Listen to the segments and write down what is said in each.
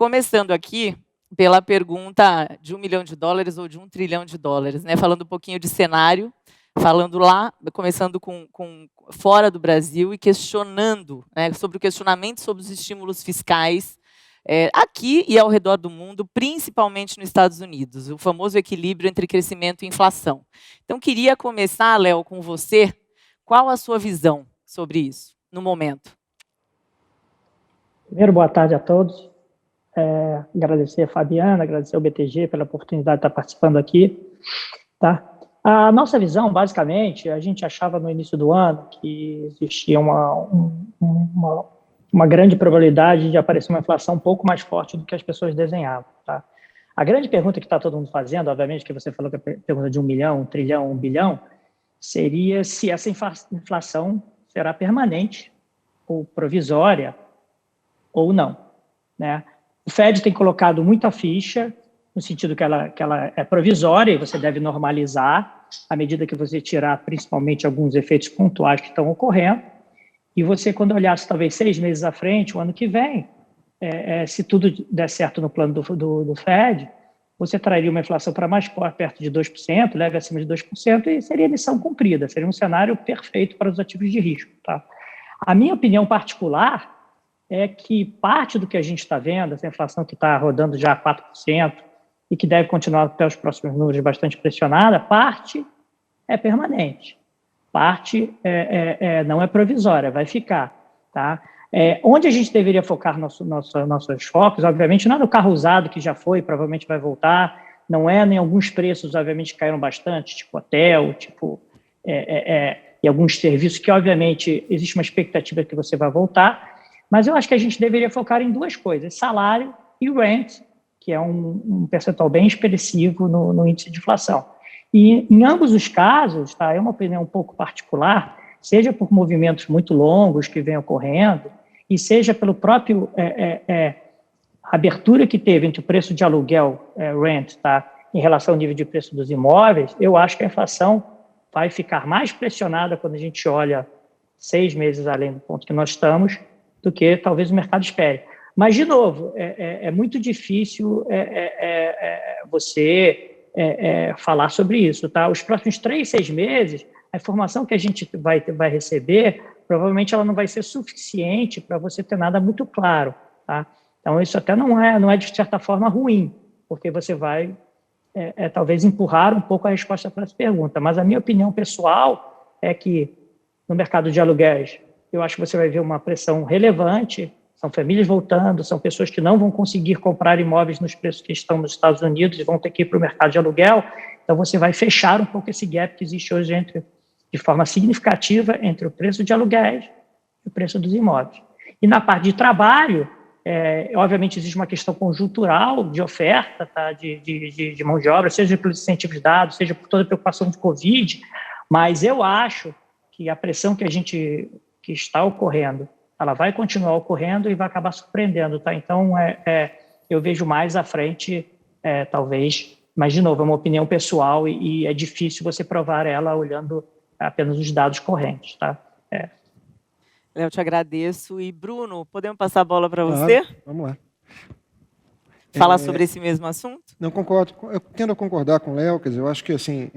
Começando aqui pela pergunta de $1 milhão ou de $1 trilhão, né? Falando um pouquinho de cenário, falando lá, começando com fora do Brasil e questionando, né, sobre o questionamento sobre os estímulos fiscais aqui e ao redor do mundo, principalmente nos Estados Unidos, o famoso equilíbrio entre crescimento e inflação. Então, queria começar, Léo, com você. Qual a sua visão sobre isso, no momento? Primeiro, boa tarde a todos. Agradecer a Fabiana, agradecer ao BTG pela oportunidade de estar participando aqui. Tá? A nossa visão, basicamente, a gente achava no início do ano que existia uma grande probabilidade de aparecer uma inflação um pouco mais forte do que as pessoas desenhavam. Tá? A grande pergunta que está todo mundo fazendo, obviamente, que você falou que é a pergunta de 1 milhão, 1 trilhão, 1 bilhão, seria se essa inflação será permanente ou provisória ou não. Né? O Fed tem colocado muita ficha, no sentido que ela é provisória e você deve normalizar à medida que você tirar, principalmente, alguns efeitos pontuais que estão ocorrendo. E você, quando olhasse talvez 6 meses à frente, o ano que vem, se tudo der certo no plano do Fed, você traria uma inflação para mais perto de 2%, leve acima de 2%, e seria missão cumprida, seria um cenário perfeito para os ativos de risco. Tá? A minha opinião particular é que parte do que a gente está vendo, essa inflação que está rodando já a 4% e que deve continuar até os próximos números bastante pressionada, parte é permanente, parte não é provisória, vai ficar. Tá? Onde a gente deveria focar nossos focos, obviamente, não é no carro usado, que já foi, provavelmente vai voltar, não é nem alguns preços, obviamente, que caíram bastante, tipo hotel, e alguns serviços que, obviamente, existe uma expectativa que você vai voltar. Mas eu acho que a gente deveria focar em duas coisas, salário e rent, que é um percentual bem expressivo no índice de inflação. E em ambos os casos, tá, é uma opinião um pouco particular, seja por movimentos muito longos que vêm ocorrendo, e seja pelo próprio abertura que teve entre o preço de aluguel, rent, tá, em relação ao nível de preço dos imóveis, eu acho que a inflação vai ficar mais pressionada quando a gente olha 6 meses além do ponto que nós estamos, do que talvez o mercado espere. Mas, de novo, é muito difícil você falar sobre isso. Tá? Os próximos 3, 6 meses, a informação que a gente vai receber, provavelmente ela não vai ser suficiente para você ter nada muito claro. Tá? Então, isso até não é, de certa forma, ruim, porque você vai, talvez, empurrar um pouco a resposta para essa pergunta. Mas a minha opinião pessoal é que, no mercado de aluguéis, eu acho que você vai ver uma pressão relevante, são famílias voltando, são pessoas que não vão conseguir comprar imóveis nos preços que estão nos Estados Unidos e vão ter que ir para o mercado de aluguel, então você vai fechar um pouco esse gap que existe hoje de forma significativa entre o preço de aluguéis e o preço dos imóveis. E na parte de trabalho, obviamente existe uma questão conjuntural de oferta, tá, de mão de obra, seja pelos incentivos dados, seja por toda a preocupação de Covid, mas eu acho que a pressão que está ocorrendo, ela vai continuar ocorrendo e vai acabar surpreendendo, tá? Então, eu vejo mais à frente, talvez, mas, de novo, é uma opinião pessoal e é difícil você provar ela olhando apenas os dados correntes, tá? Léo, te agradeço. E, Bruno, podemos passar a bola para você? Vamos lá. Falar sobre esse mesmo assunto? Não, concordo. Eu tendo a concordar com o Léo, quer dizer, eu acho que, assim,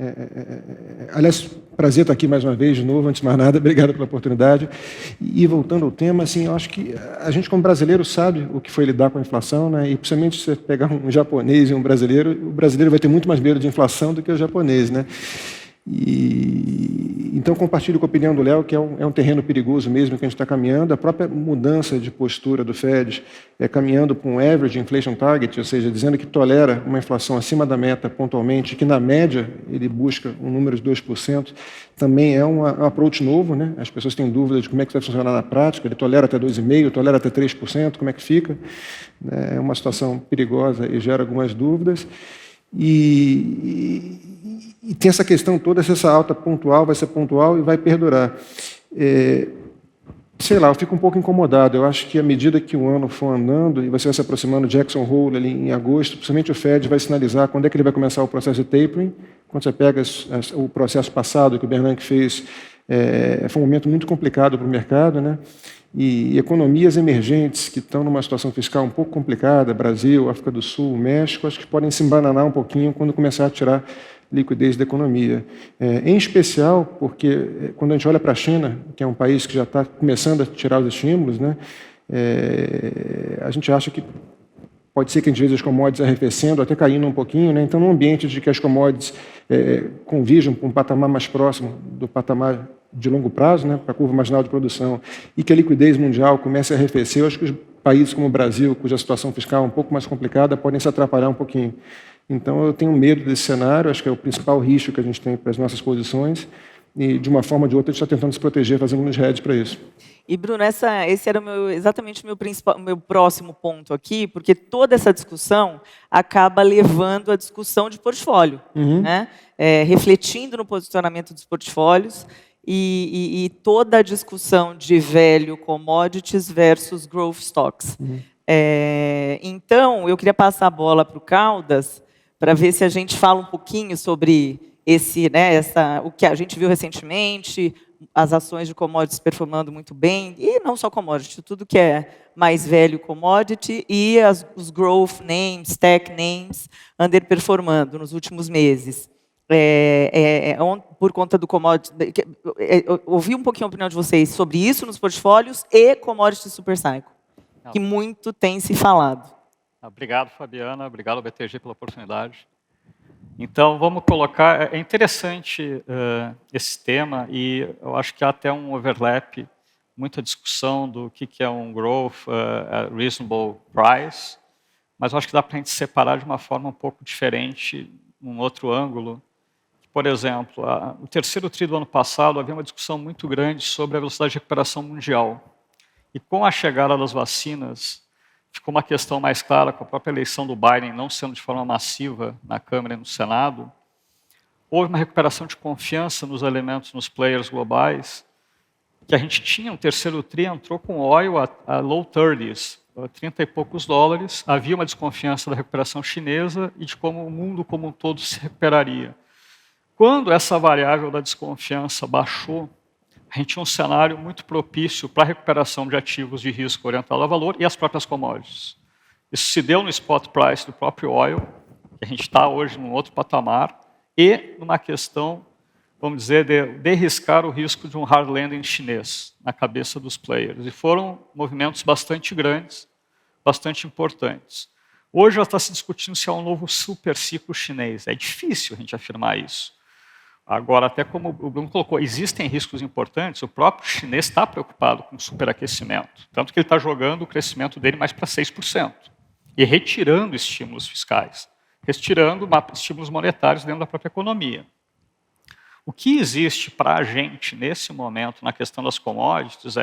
aliás, prazer estar aqui mais uma vez, de novo, antes de mais nada, obrigado pela oportunidade. E voltando ao tema, assim, eu acho que a gente, como brasileiro, sabe o que foi lidar com a inflação, né? E, principalmente, se você pegar um japonês e um brasileiro, o brasileiro vai ter muito mais medo de inflação do que o japonês, né? Então, compartilho com a opinião do Léo, que é um terreno perigoso mesmo que a gente está caminhando. A própria mudança de postura do Fed caminhando para um average inflation target, ou seja, dizendo que tolera uma inflação acima da meta pontualmente, que na média ele busca um número de 2%, também é um approach novo, né? As pessoas têm dúvidas de como é que vai funcionar na prática. Ele tolera até 2,5%, tolera até 3%, como é que fica? É uma situação perigosa e gera algumas dúvidas. E tem essa questão toda, se essa alta pontual vai ser pontual e vai perdurar. Sei lá, eu fico um pouco incomodado. Eu acho que à medida que o ano for andando e você vai se aproximando de Jackson Hole ali em agosto, principalmente o Fed vai sinalizar quando é que ele vai começar o processo de tapering. Quando você pega o processo passado que o Bernanke fez, foi um momento muito complicado para o mercado, né? e economias emergentes que estão numa situação fiscal um pouco complicada, Brasil, África do Sul, México, acho que podem se embananar um pouquinho quando começar a tirar liquidez da economia. Em especial porque, quando a gente olha para a China, que é um país que já está começando a tirar os estímulos, né, a gente acha que pode ser que a gente veja as commodities arrefecendo, até caindo um pouquinho, né? Então, num ambiente de que as commodities convirjam para um patamar mais próximo do patamar de longo prazo, né, para a curva marginal de produção, e que a liquidez mundial comece a arrefecer, eu acho que os países como o Brasil, cuja situação fiscal é um pouco mais complicada, podem se atrapalhar um pouquinho. Então, eu tenho medo desse cenário, acho que é o principal risco que a gente tem para as nossas posições, e, de uma forma ou de outra, a gente está tentando se proteger, fazendo uns hedges para isso. E, Bruno, esse era exatamente o meu próximo ponto aqui, porque toda essa discussão acaba levando a discussão de portfólio, né? Refletindo no posicionamento dos portfólios e toda a discussão de value commodities versus growth stocks. Então, eu queria passar a bola para o Caldas, para ver se a gente fala um pouquinho sobre o que a gente viu recentemente, as ações de commodities performando muito bem, e não só commodity, tudo que é mais velho commodity, e os growth names, tech names, underperformando nos últimos meses. Por conta do commodity, ouvi um pouquinho a opinião de vocês sobre isso nos portfólios e commodity super cycle, que muito tem se falado. Obrigado, Fabiana, obrigado ao BTG pela oportunidade. Então, vamos colocar... É interessante esse tema e eu acho que há até um overlap, muita discussão do que é um growth, reasonable price, mas eu acho que dá para a gente separar de uma forma um pouco diferente, num outro ângulo. Por exemplo, no terceiro tri do ano passado, havia uma discussão muito grande sobre a velocidade de recuperação mundial. E com a chegada das vacinas, ficou uma questão mais clara, com a própria eleição do Biden não sendo de forma massiva na Câmara e no Senado, houve uma recuperação de confiança nos elementos, nos players globais, que a gente tinha no terceiro tri, entrou com oil a low 30s, 30 e poucos dólares, havia uma desconfiança da recuperação chinesa e de como o mundo como um todo se recuperaria. Quando essa variável da desconfiança baixou, a gente tinha um cenário muito propício para a recuperação de ativos de risco orientado a valor e as próprias commodities. Isso se deu no spot price do próprio oil, que a gente está hoje num outro patamar, e numa questão, vamos dizer, de riscar o risco de um hard landing chinês na cabeça dos players. E foram movimentos bastante grandes, bastante importantes. Hoje já está se discutindo se há um novo super ciclo chinês. É difícil a gente afirmar isso. Agora, até como o Bruno colocou, existem riscos importantes, o próprio chinês está preocupado com o superaquecimento, tanto que ele está jogando o crescimento dele mais para 6%, e retirando estímulos fiscais, retirando estímulos monetários dentro da própria economia. O que existe para a gente, nesse momento, na questão das commodities,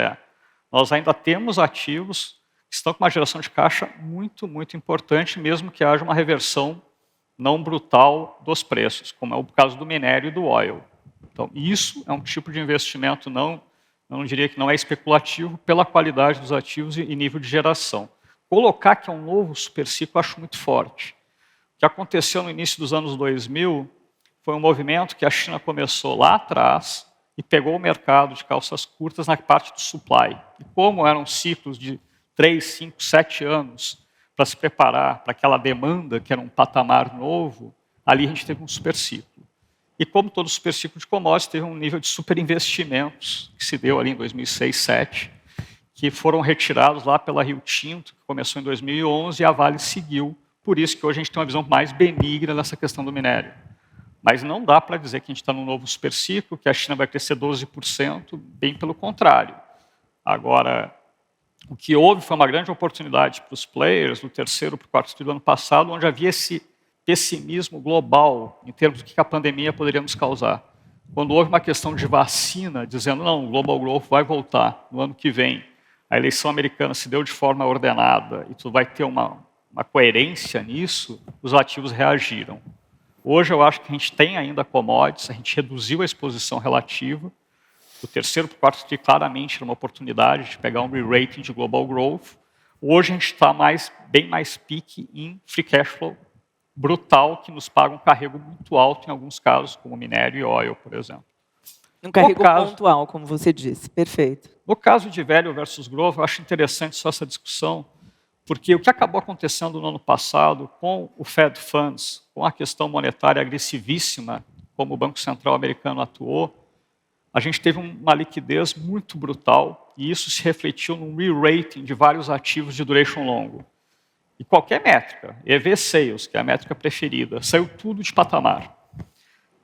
nós ainda temos ativos que estão com uma geração de caixa muito, muito importante, mesmo que haja uma reversão não brutal dos preços, como é o caso do minério e do oil. Então, isso é um tipo de investimento, não diria que não é especulativo, pela qualidade dos ativos e nível de geração. Colocar que é um novo superciclo, eu acho muito forte. O que aconteceu no início dos anos 2000 foi um movimento que a China começou lá atrás e pegou o mercado de calças curtas na parte do supply. E como eram ciclos de 3, 5, 7 anos, para se preparar para aquela demanda, que era um patamar novo, ali a gente teve um superciclo. E como todo superciclo de commodities, teve um nível de superinvestimentos, que se deu ali em 2006, 2007, que foram retirados lá pela Rio Tinto, que começou em 2011, e a Vale seguiu. Por isso que hoje a gente tem uma visão mais benigna nessa questão do minério. Mas não dá para dizer que a gente está num novo superciclo, que a China vai crescer 12%, bem pelo contrário. Agora, o que houve foi uma grande oportunidade para os players do terceiro para o quarto trimestre do ano passado, onde havia esse pessimismo global em termos do que a pandemia poderia nos causar. Quando houve uma questão de vacina, dizendo, não, o global growth vai voltar no ano que vem, a eleição americana se deu de forma ordenada e tu vai ter uma coerência nisso, os ativos reagiram. Hoje eu acho que a gente tem ainda commodities, a gente reduziu a exposição relativa. O terceiro para o quarto trimestre claramente era uma oportunidade de pegar um re-rating de global growth. Hoje a gente está bem mais peak em free cash flow brutal, que nos paga um carrego muito alto em alguns casos, como minério e oil, por exemplo. Não carregou pontual, como você disse. Perfeito. No caso de value versus growth, eu acho interessante só essa discussão, porque o que acabou acontecendo no ano passado com o Fed Funds, com a questão monetária agressivíssima, como o Banco Central americano atuou, a gente teve uma liquidez muito brutal e isso se refletiu num re-rating de vários ativos de duration longo. E qualquer métrica, EV Sales, que é a métrica preferida, saiu tudo de patamar.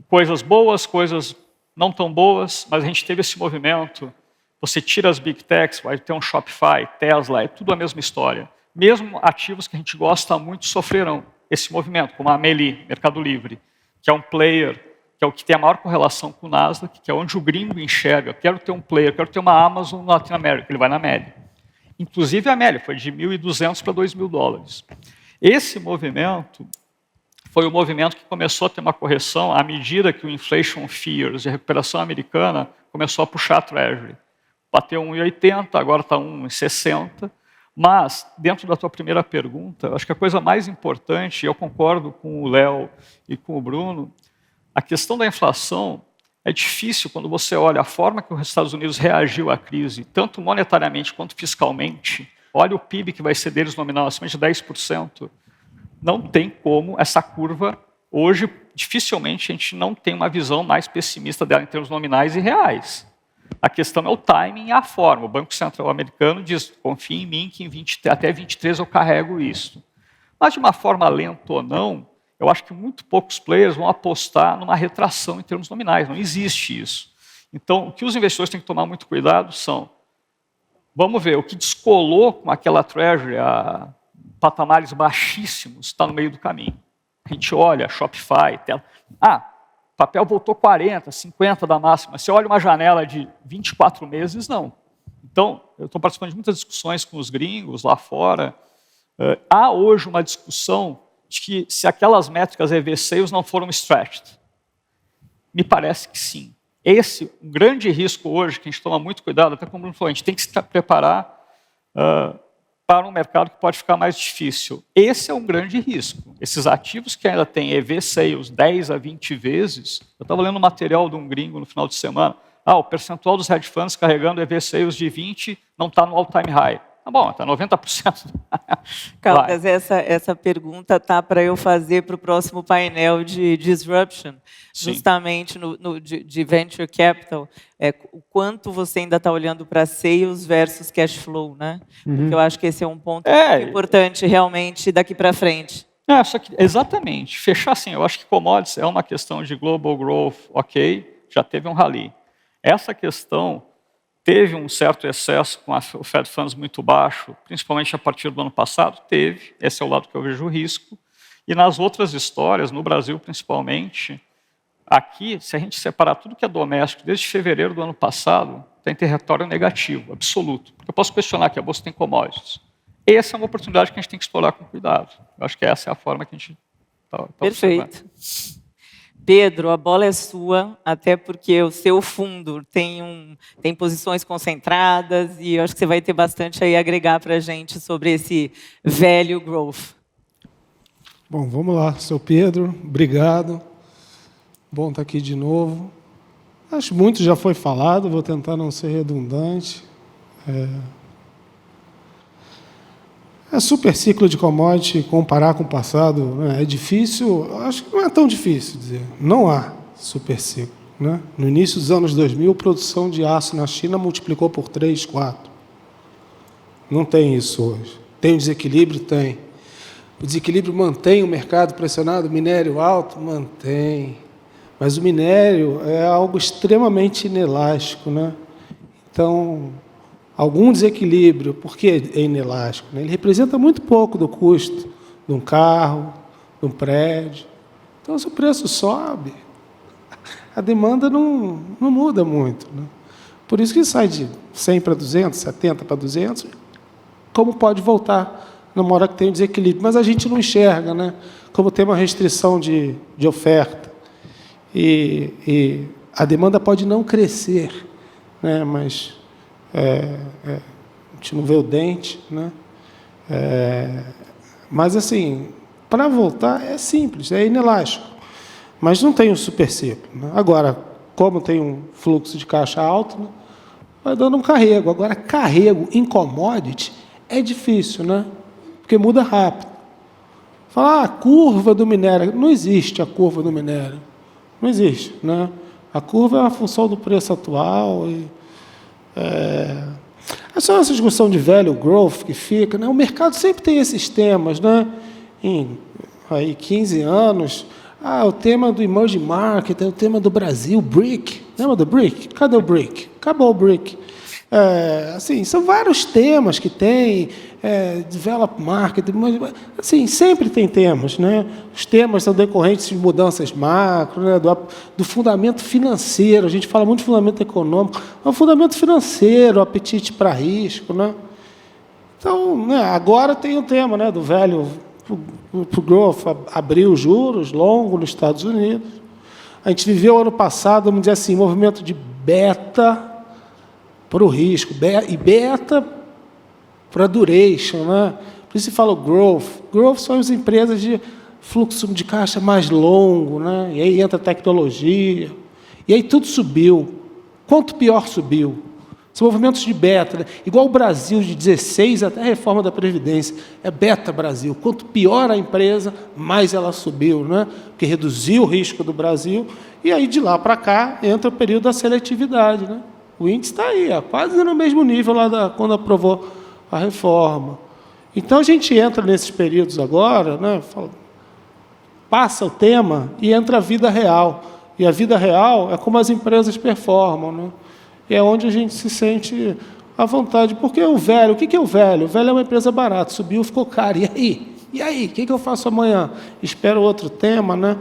Coisas boas, coisas não tão boas, mas a gente teve esse movimento. Você tira as Big Techs, vai ter um Shopify, Tesla, é tudo a mesma história. Mesmo ativos que a gente gosta muito sofreram esse movimento, como a Amelie, Mercado Livre, que é um player, que é o que tem a maior correlação com o Nasdaq, que é onde o gringo enxerga, quero ter um player, quero ter uma Amazon na Latinoamérica, ele vai na média. Inclusive a média foi de 1.200 para 2.000 dólares. Esse movimento foi o movimento que começou a ter uma correção à medida que o inflation fears e a recuperação americana começou a puxar a Treasury. Bateu 1,80, agora está 1,60. Mas, dentro da tua primeira pergunta, acho que a coisa mais importante, e eu concordo com o Léo e com o Bruno, a questão da inflação é difícil quando você olha a forma que os Estados Unidos reagiu à crise, tanto monetariamente quanto fiscalmente. Olha o PIB que vai ser deles nominal, acima de 10%. Não tem como essa curva, hoje, dificilmente a gente não tem uma visão mais pessimista dela em termos nominais e reais. A questão é o timing e a forma. O Banco Central americano diz, confia em mim que até 23 eu carrego isso. Mas de uma forma lenta ou não, eu acho que muito poucos players vão apostar numa retração em termos nominais. Não existe isso. Então, o que os investidores têm que tomar muito cuidado são, vamos ver, o que descolou com aquela Treasury a patamares baixíssimos está no meio do caminho. A gente olha, Shopify, Tesla. O papel voltou 40, 50 da máxima. Você olha uma janela de 24 meses, não. Então, eu estou participando de muitas discussões com os gringos lá fora. Há hoje uma discussão de que se aquelas métricas EV Sales não foram stretched. Me parece que sim. Esse um grande risco hoje, que a gente toma muito cuidado, até como o Bruno falou, a gente tem que se preparar para um mercado que pode ficar mais difícil. Esse é um grande risco. Esses ativos que ainda têm EV Sales 10 a 20 vezes, eu estava lendo um material de um gringo no final de semana, o percentual dos hedge funds carregando EV Sales de 20 não está no all-time high. Tá bom, está 90%. Caldas, essa pergunta está para eu fazer para o próximo painel de disruption, Sim. justamente de venture capital, o quanto você ainda está olhando para sales versus cash flow, né? Porque eu acho que esse é um ponto muito importante realmente daqui para frente. Só que, exatamente. Fechar assim, eu acho que commodities é uma questão de global growth, ok, já teve um rally. Essa questão teve um certo excesso com o Fed Funds muito baixo, principalmente a partir do ano passado, teve, esse é o lado que eu vejo o risco. E nas outras histórias, no Brasil principalmente, aqui, se a gente separar tudo que é doméstico, desde fevereiro do ano passado, tem território negativo, absoluto. Porque eu posso questionar que a Bolsa tem commodities. Essa é uma oportunidade que a gente tem que explorar com cuidado. Eu acho que essa é a forma que a gente está Perfeito. Pedro, a bola é sua, até porque o seu fundo tem posições concentradas e eu acho que você vai ter bastante aí a agregar para a gente sobre esse value growth. Bom, vamos lá. Seu Pedro, obrigado. Bom estar aqui de novo. Acho que muito já foi falado, vou tentar não ser redundante. É super ciclo de commodity, comparar com o passado, né? É difícil, acho que não é tão difícil dizer. Não há super ciclo. Né? No início dos anos 2000, a produção de aço na China multiplicou por 3, 4. Não tem isso hoje. Tem um desequilíbrio? Tem. O desequilíbrio mantém o mercado pressionado, o minério alto? Mantém. Mas o minério é algo extremamente inelástico. Né? Então, algum desequilíbrio, por que é inelástico? Ele representa muito pouco do custo de um carro, de um prédio. Então, se o preço sobe, a demanda não muda muito. Né? Por isso que sai de 100 para 200, 70 para 200, como pode voltar numa hora que tem um desequilíbrio. Mas a gente não enxerga, né? Como tem uma restrição de oferta. E a demanda pode não crescer, né? Mas a gente não vê o dente, né? Mas, assim, para voltar é simples, é inelástico. Mas não tem um super ciclo. Né? Agora, como tem um fluxo de caixa alto, né, vai dando um carrego. Agora, carrego em commodity é difícil, né? Porque muda rápido. Falar a curva do minério. Não existe a curva do minério. Não existe, né? A curva é uma função do preço atual. É só essa discussão de value growth que fica, né? O mercado sempre tem esses temas, né? Em 15 anos, o tema do emerging market, o tema do Brasil, BRIC. Lembra do BRIC? Cadê o BRIC? Acabou o BRIC. Assim, são vários temas que tem, develop market, mas, assim, sempre tem temas, né? Os temas são decorrentes de mudanças macro, né? Do fundamento financeiro, a gente fala muito de fundamento econômico, mas o fundamento financeiro, o apetite para risco, né? Então, né, agora tem o tema, né, do velho pro growth, abriu os juros longo nos Estados Unidos. A gente viveu ano passado, vamos dizer assim, movimento de beta para o risco, e beta para duration, né? Por isso se fala growth. Growth são as empresas de fluxo de caixa mais longo, né? E aí entra a tecnologia, e aí tudo subiu. Quanto pior subiu? São movimentos de beta, né? Igual o Brasil, de 16 até a reforma da Previdência. É beta Brasil. Quanto pior a empresa, mais ela subiu, né? Porque reduziu o risco do Brasil, e aí de lá para cá entra o período da seletividade, né? O índice está aí, quase no mesmo nível lá quando aprovou a reforma. Então, a gente entra nesses períodos agora, né, passa o tema e entra a vida real. E a vida real é como as empresas performam, né? E é onde a gente se sente à vontade. Porque o velho, o que é o velho? O velho é uma empresa barata, subiu, ficou caro. E aí? E aí? O que eu faço amanhã? Espero outro tema, né?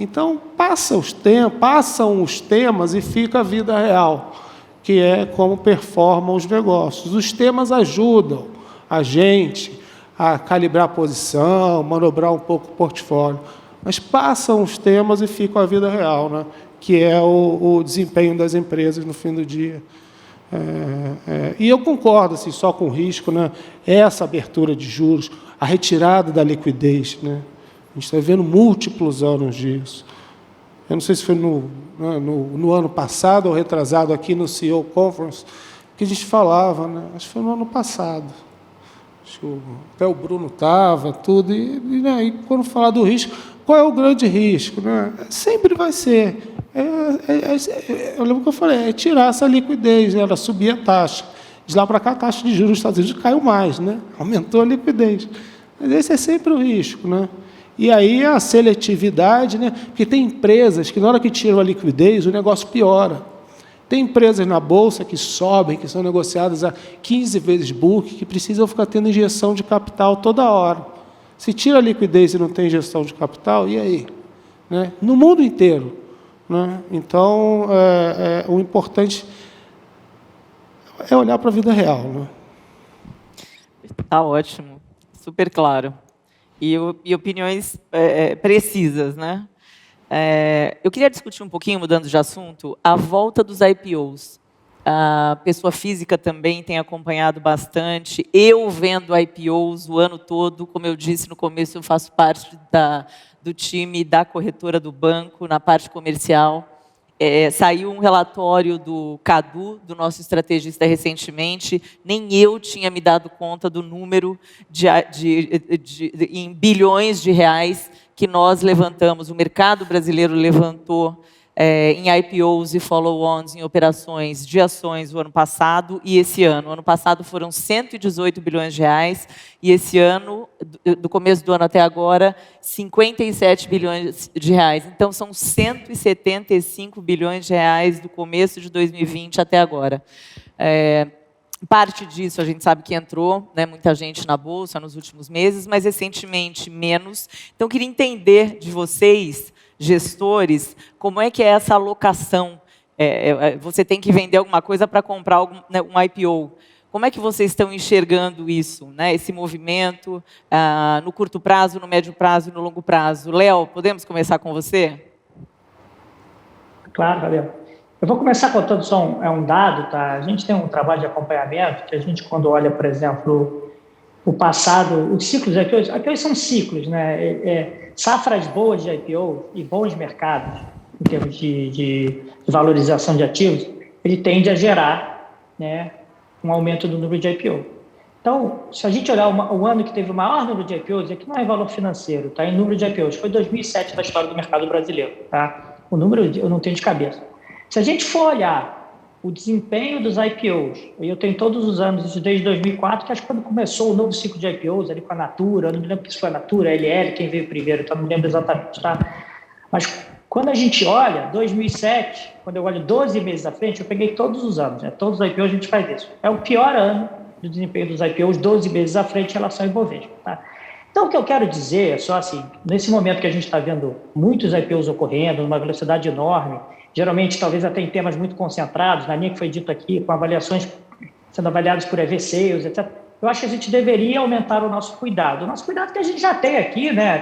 Então, passam os temas e fica a vida real, que é como performam os negócios. Os temas ajudam a gente a calibrar a posição, manobrar um pouco o portfólio, mas passam os temas e ficam a vida real, né? Que é o desempenho das empresas no fim do dia. E eu concordo assim, só com o risco, né? Essa abertura de juros, a retirada da liquidez, né? A gente está vendo múltiplos anos disso. Eu não sei se foi no ano passado ou retrasado aqui no CEO Conference, que a gente falava, né? Acho que foi no ano passado. Até o Bruno estava, tudo. E quando falar do risco, qual é o grande risco, né? Sempre vai ser. Eu lembro que eu falei, tirar essa liquidez, né? Ela subir a taxa. De lá para cá, a taxa de juros dos Estados Unidos caiu mais, né? Aumentou a liquidez. Mas esse é sempre o risco, né? E aí a seletividade, né? Porque tem empresas que, na hora que tiram a liquidez, o negócio piora. Tem empresas na Bolsa que sobem, que são negociadas a 15 vezes book, que precisam ficar tendo injeção de capital toda hora. Se tira a liquidez e não tem injeção de capital, e aí? Né? No mundo inteiro. Né? Então, o importante é olhar para a vida real. Né? Tá ótimo, super claro. E opiniões precisas, né? Eu queria discutir um pouquinho, mudando de assunto, a volta dos IPOs. A pessoa física também tem acompanhado bastante. Eu vendo IPOs o ano todo, como eu disse no começo, eu faço parte do time da corretora do banco, na parte comercial. Saiu um relatório do Cadu, do nosso estrategista, recentemente. Nem eu tinha me dado conta do número em bilhões de reais que nós levantamos, o mercado brasileiro levantou em IPOs e follow-ons, em operações de ações o ano passado e esse ano. O ano passado foram 118 bilhões de reais e esse ano, do começo do ano até agora, 57 bilhões de reais. Então, são 175 bilhões de reais do começo de 2020 até agora. Parte disso a gente sabe que entrou, né, muita gente na Bolsa nos últimos meses, mas recentemente menos. Então, eu queria entender de vocês, gestores, como é que é essa alocação. Você tem que vender alguma coisa para comprar um IPO. Como é que vocês estão enxergando isso, né, esse movimento, no curto prazo, no médio prazo e no longo prazo? Léo, podemos começar com você? Claro, valeu. Eu vou começar contando só um dado, tá? A gente tem um trabalho de acompanhamento que a gente, quando olha, por exemplo, o passado, os ciclos, aqui hoje são ciclos, né? Safras boas de IPO e bons mercados em termos de valorização de ativos, ele tende a gerar, né, um aumento do número de IPO. Então, se a gente olhar o ano que teve o maior número de IPOs, aqui não é valor financeiro, tá? Em número de IPOs, foi 2007 da história do mercado brasileiro, tá? O número eu não tenho de cabeça. Se a gente for olhar o desempenho dos IPOs, e eu tenho todos os anos, isso desde 2004, que acho que quando começou o novo ciclo de IPOs, ali com a Natura, eu não me lembro se foi a Natura, a LL, quem veio primeiro, então não me lembro exatamente, tá? Mas quando a gente olha, 2007, quando eu olho 12 meses à frente, eu peguei todos os anos, né? Todos os IPOs a gente faz isso. É o pior ano do desempenho dos IPOs, 12 meses à frente em relação ao Ibovespa, tá? Então, o que eu quero dizer é só assim, nesse momento que a gente está vendo muitos IPOs ocorrendo, numa velocidade enorme, geralmente talvez até em temas muito concentrados, na linha que foi dito aqui, com avaliações sendo avaliadas por EV Sales, etc., eu acho que a gente deveria aumentar o nosso cuidado. O nosso cuidado que a gente já tem aqui, né?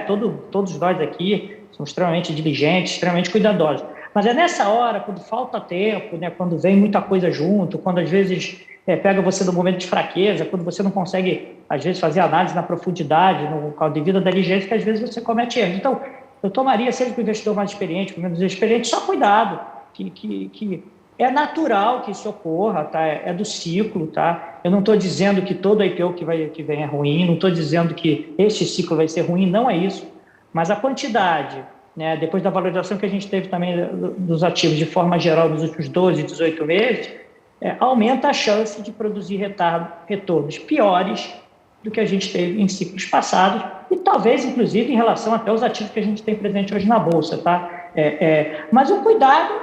Todos nós aqui somos extremamente diligentes, extremamente cuidadosos. Mas é nessa hora, quando falta tempo, né? Quando vem muita coisa junto, quando às vezes pega você no momento de fraqueza, quando você não consegue, às vezes, fazer análise na profundidade, com a devida diligência, que às vezes você comete erros. Então, eu tomaria, seja com o investidor mais experiente, com o menos experiente, só cuidado, que é natural que isso ocorra, tá? É do ciclo, tá? Eu não estou dizendo que todo IPO que vem é ruim, não estou dizendo que este ciclo vai ser ruim, não é isso, mas a quantidade, né, depois da valorização que a gente teve também dos ativos de forma geral nos últimos 12, 18 meses, aumenta a chance de produzir retornos piores do que a gente teve em ciclos passados e talvez, inclusive, em relação até aos ativos que a gente tem presente hoje na Bolsa, tá? Mas o cuidado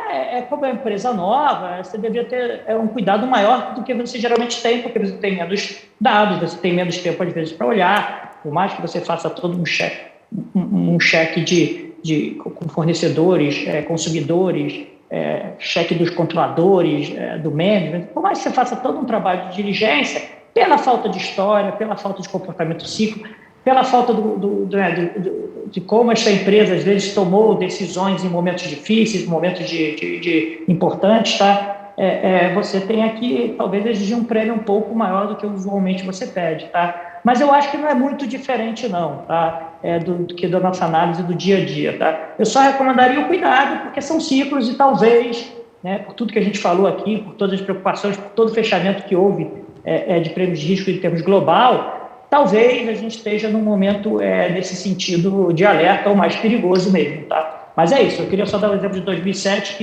como é uma empresa nova, você deveria ter um cuidado maior do que você geralmente tem, porque você tem menos dados, você tem menos tempo, às vezes, para olhar, por mais que você faça todo um cheque com fornecedores, consumidores, cheque dos controladores, do management, por mais que você faça todo um trabalho de diligência, pela falta de história, pela falta de comportamento cíclico, pela falta de como essa empresa, às vezes, tomou decisões em momentos difíceis, momentos de importantes, tá? Você tem aqui, talvez, exigir um prêmio um pouco maior do que usualmente você pede, tá? Mas eu acho que não é muito diferente, não, tá? Do que da nossa análise do dia a dia, tá? Eu só recomendaria o cuidado, porque são ciclos e talvez, né, por tudo que a gente falou aqui, por todas as preocupações, por todo o fechamento que houve de prêmios de risco em termos global, talvez a gente esteja num momento nesse sentido de alerta ou mais perigoso mesmo, tá? Mas é isso, eu queria só dar o exemplo de 2007,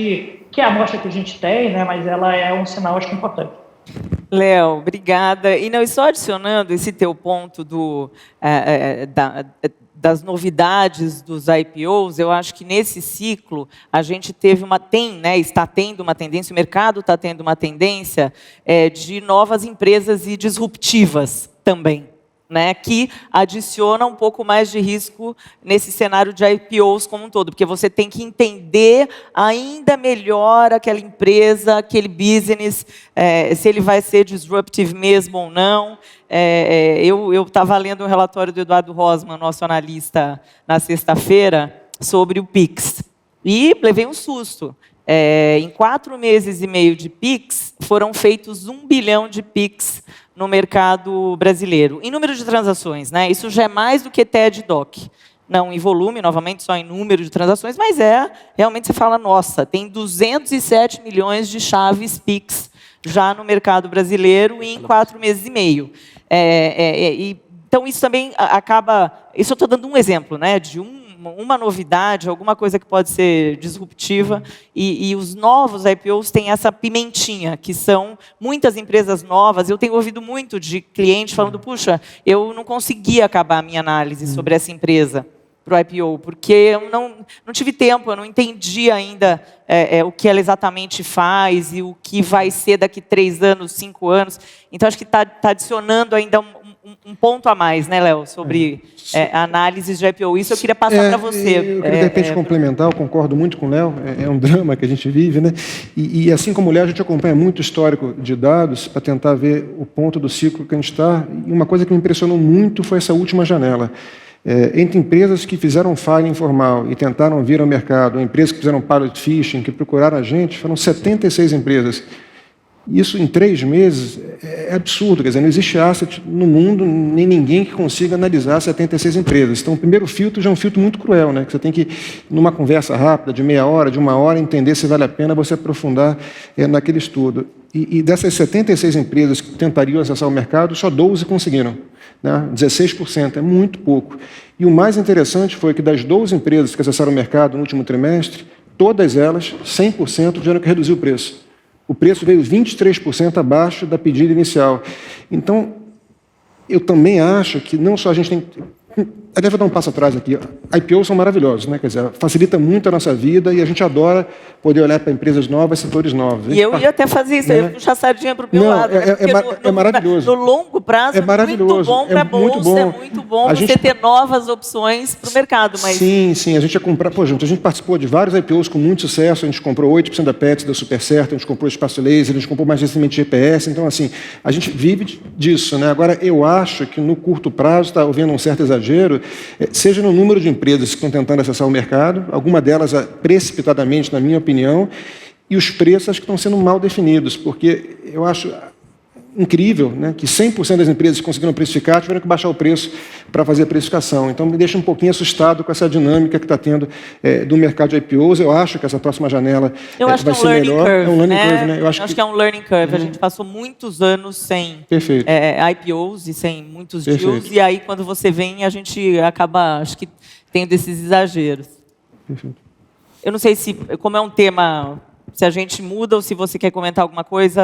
que é a amostra que a gente tem, né, mas ela é um sinal, acho que importante. Léo, obrigada. E só adicionando esse teu ponto das novidades dos IPOs, eu acho que nesse ciclo a gente está tendo uma tendência, o mercado está tendo uma tendência de novas empresas e disruptivas também, né, que adiciona um pouco mais de risco nesse cenário de IPOs como um todo, porque você tem que entender ainda melhor aquela empresa, aquele business, se ele vai ser disruptive mesmo ou não. Eu estava lendo um relatório do Eduardo Rosman, nosso analista, na sexta-feira, sobre o Pix, e levei um susto. Em 4 meses e meio de Pix, foram feitos 1 bilhão de Pix no mercado brasileiro. Em número de transações, né? Isso já é mais do que TED Doc. Não em volume, novamente, só em número de transações, mas realmente você fala, nossa, tem 207 milhões de chaves Pix já no mercado brasileiro em 4 meses e meio. Então, isso também acaba... Isso eu estou dando um exemplo, né, de uma novidade, alguma coisa que pode ser disruptiva, e os novos IPOs têm essa pimentinha, que são muitas empresas novas. Eu tenho ouvido muito de clientes falando, puxa, eu não consegui acabar a minha análise sobre essa empresa para o IPO, porque eu não tive tempo, eu não entendi ainda o que ela exatamente faz e o que vai ser daqui 3 anos, 5 anos. Então, acho que está adicionando ainda um ponto a mais, né, Léo, sobre análises de IPO. Isso eu queria passar para você. Eu queria, de repente, complementar, eu concordo muito com o Léo, é um drama que a gente vive, né? E assim como o Léo, a gente acompanha muito o histórico de dados para tentar ver o ponto do ciclo que a gente está. E uma coisa que me impressionou muito foi essa última janela. Entre empresas que fizeram falha informal e tentaram vir ao mercado, ou empresas que fizeram pilot phishing, que procuraram a gente, foram 76 empresas. Isso, em 3 meses, é absurdo. Quer dizer, não existe asset no mundo, nem ninguém que consiga analisar 76 empresas. Então, o primeiro filtro já é um filtro muito cruel, né? Que você tem que, numa conversa rápida, de meia hora, de 1 hora, entender se vale a pena você aprofundar naquele estudo. E dessas 76 empresas que tentariam acessar o mercado, só 12 conseguiram, né? 16%, é muito pouco. E o mais interessante foi que das 12 empresas que acessaram o mercado no último trimestre, todas elas, 100%, tiveram que reduzir o preço. O preço veio 23% abaixo da pedida inicial. Então, eu também acho que não só a gente tem... Eu devo dar um passo atrás aqui. IPOs são maravilhosos, né? Quer dizer, facilita muito a nossa vida e a gente adora poder olhar para empresas novas, setores novos. E eu ia até fazer isso, eu ia puxar a sardinha para o meu lado. É maravilhoso. No longo prazo, é maravilhoso. Muito bom para a Bolsa, é muito bom você ter novas opções para o mercado. Mas... Sim, a gente ia comprar... Pô, gente, a gente participou de vários IPOs com muito sucesso, a gente comprou 8% da Pets, deu super certo, a gente comprou Espaço Laser, a gente comprou mais recentemente GPS, então, assim, a gente vive disso, né? Agora, eu acho que no curto prazo está havendo um certo exagero, seja no número de empresas que estão tentando acessar o mercado, alguma delas precipitadamente, na minha opinião, e os preços que estão sendo mal definidos, porque eu acho incrível, né, que 100% das empresas que conseguiram precificar tiveram que baixar o preço para fazer a precificação. Então, me deixa um pouquinho assustado com essa dinâmica que está tendo do mercado de IPOs. Eu acho que essa próxima janela vai ser melhor. Curve, é um learning curve, né? Eu acho que é um learning curve. A gente passou muitos anos sem IPOs e sem muitos deals, e aí, quando você vem, a gente acaba, acho que, tendo esses exageros. Perfeito. Eu não sei se, como é um tema... Se a gente muda ou se você quer comentar alguma coisa,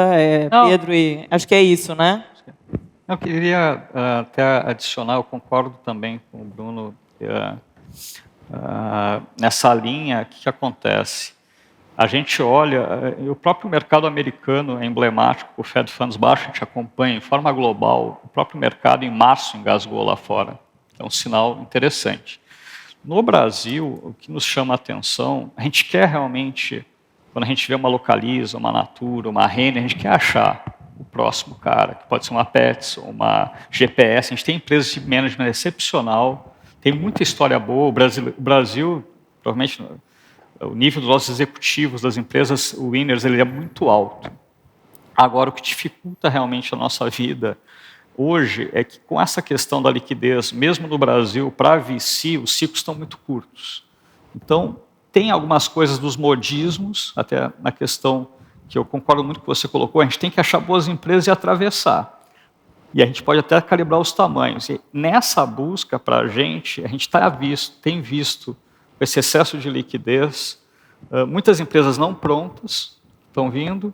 Pedro, e acho que é isso, né? Eu queria até adicionar, eu concordo também com o Bruno, nessa linha, o que acontece? A gente olha, o próprio mercado americano é emblemático, o Fed Funds baixo, a gente acompanha em forma global, o próprio mercado em março engasgou lá fora, é um sinal interessante. No Brasil, o que nos chama a atenção, a gente quer realmente... Quando a gente vê uma Localiza, uma Natura, uma Renner, a gente quer achar o próximo cara, que pode ser uma Pets, uma GPS. A gente tem empresas de management excepcional, tem muita história boa. O Brasil, provavelmente, o nível dos nossos executivos, das empresas winners, ele é muito alto. Agora, o que dificulta realmente a nossa vida hoje é que, com essa questão da liquidez, mesmo no Brasil, para VC, os ciclos estão muito curtos. Então, tem algumas coisas dos modismos, até na questão que eu concordo muito com o que você colocou, a gente tem que achar boas empresas e atravessar. E a gente pode até calibrar os tamanhos. E nessa busca, para a gente tem visto esse excesso de liquidez, muitas empresas não prontas estão vindo.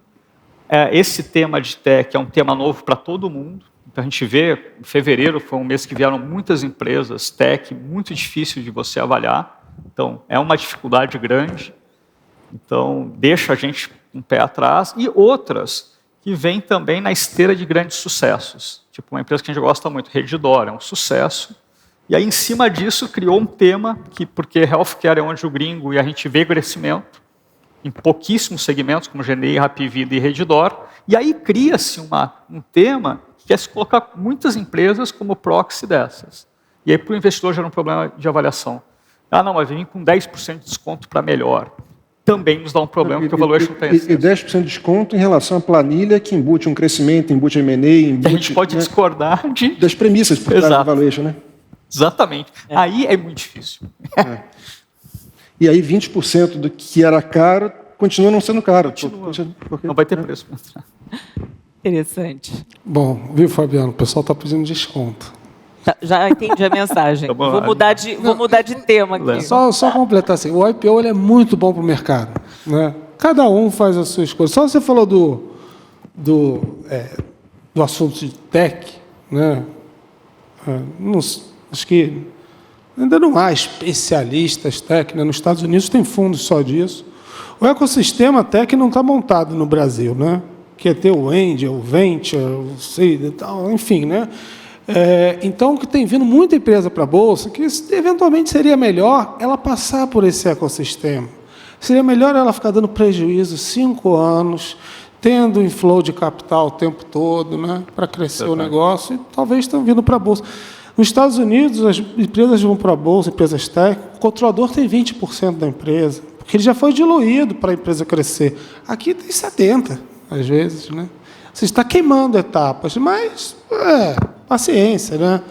Esse tema de tech é um tema novo para todo mundo. Então, a gente vê, em fevereiro foi um mês que vieram muitas empresas tech, muito difícil de você avaliar. Então, é uma dificuldade grande, então deixa a gente um pé atrás, e outras que vêm também na esteira de grandes sucessos, tipo uma empresa que a gente gosta muito, Redditor, é um sucesso, e aí em cima disso criou um tema, porque healthcare é onde o gringo, e a gente vê crescimento, em pouquíssimos segmentos, como GNI, Hapvida e Redditor, e aí cria-se um tema que quer se colocar muitas empresas como proxy dessas, e aí para o investidor gera um problema de avaliação. Não, mas vem com 10% de desconto para melhor. Também nos dá um problema, porque o valuation tem excesso. E 10% de desconto em relação à planilha que embute um crescimento, embute M&A, embute... A gente pode discordar das premissas por trás do valuation, né? Exatamente. Aí é muito difícil. E aí 20% do que era caro continua não sendo caro. Não vai ter preço para entrar. Interessante. Bom, viu, Fabiano? O pessoal está pedindo desconto. Já entendi a mensagem. Vou mudar de tema aqui. Só completar assim, o IPO ele é muito bom para o mercado, né? Cada um faz a sua escolha. Só você falou do assunto de tech, né? Acho que ainda não há especialistas tech, né? Nos Estados Unidos tem fundos só disso. O ecossistema tech não está montado no Brasil, né? Que é ter o Angel, o Venture, o Seed, enfim, né? Então, que tem vindo muita empresa para a Bolsa, que eventualmente seria melhor ela passar por esse ecossistema. Seria melhor ela ficar dando prejuízo 5 anos, tendo inflow de capital o tempo todo, né, para crescer o negócio, e talvez estão vindo para a Bolsa. Nos Estados Unidos, as empresas vão para a Bolsa, empresas tech, o controlador tem 20% da empresa, porque ele já foi diluído para a empresa crescer. Aqui tem 70%. às vezes, né? Você está queimando etapas, mas paciência, né?